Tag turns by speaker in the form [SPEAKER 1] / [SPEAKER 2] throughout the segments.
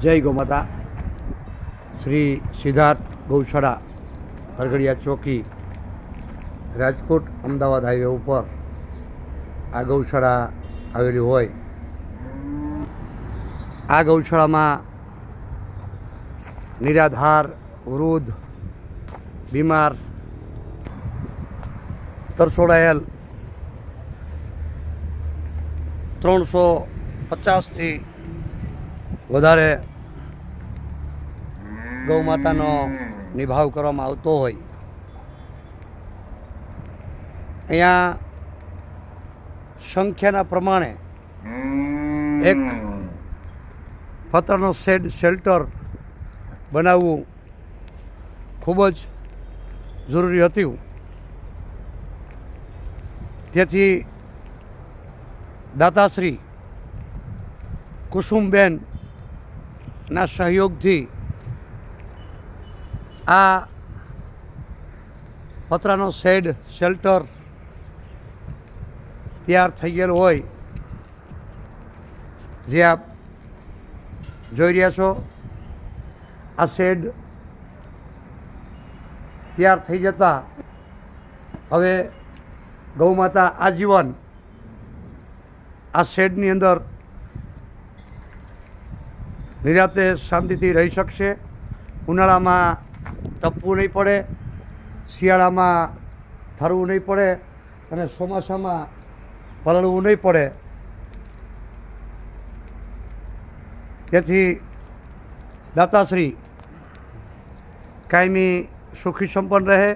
[SPEAKER 1] જય ગૌમાતા. શ્રી સિદ્ધાર્થ ગૌશાળા હરગડિયા ચોકી રાજકોટ અમદાવાદ હાઈવે ઉપર આ ગૌશાળા આવેલી હોય. આ ગૌશાળામાં નિરાધાર, વૃદ્ધ, બીમાર, તરસોડાયેલ 350થી વધારે ગૌ માતાનો નિભાવ કરવામાં આવતો હોય. અહીંયા સંખ્યાના પ્રમાણે એક પતરાનો શેલ્ટર બનાવવું ખૂબ જ જરૂરી હતું. તેથી દાતાશ્રી કુસુમબેનના સહયોગથી આ પતરાનો શેલ્ટર તૈયાર થઈ ગયેલો હોય. જે આપ જોઈ રહ્યા છો, આ શેડ તૈયાર થઈ જતાં હવે ગૌમાતા આજીવન આ શેડની અંદર નિરાતે શાંતિથી રહી શકશે. ઉનાળામાં તપવું નહીં પડે, શિયાળામાં ઠરવું નહીં પડે અને ચોમાસામાં પલળવું નહીં પડે. તેથી દાતાશ્રી કાયમી સુખી સંપન્ન રહે,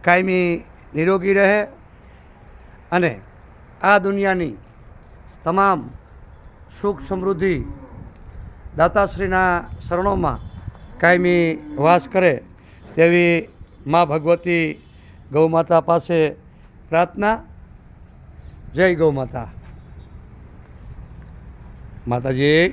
[SPEAKER 1] કાયમી નિરોગી રહે અને આ દુનિયાની તમામ સુખ સમૃદ્ધિ દાતાશ્રીના શરણોમાં કાયમી વાસ કરે તેવી મા ભગવતી ગૌ માતા પાસે પ્રાર્થના. જય ગૌ માતા. માતાજી.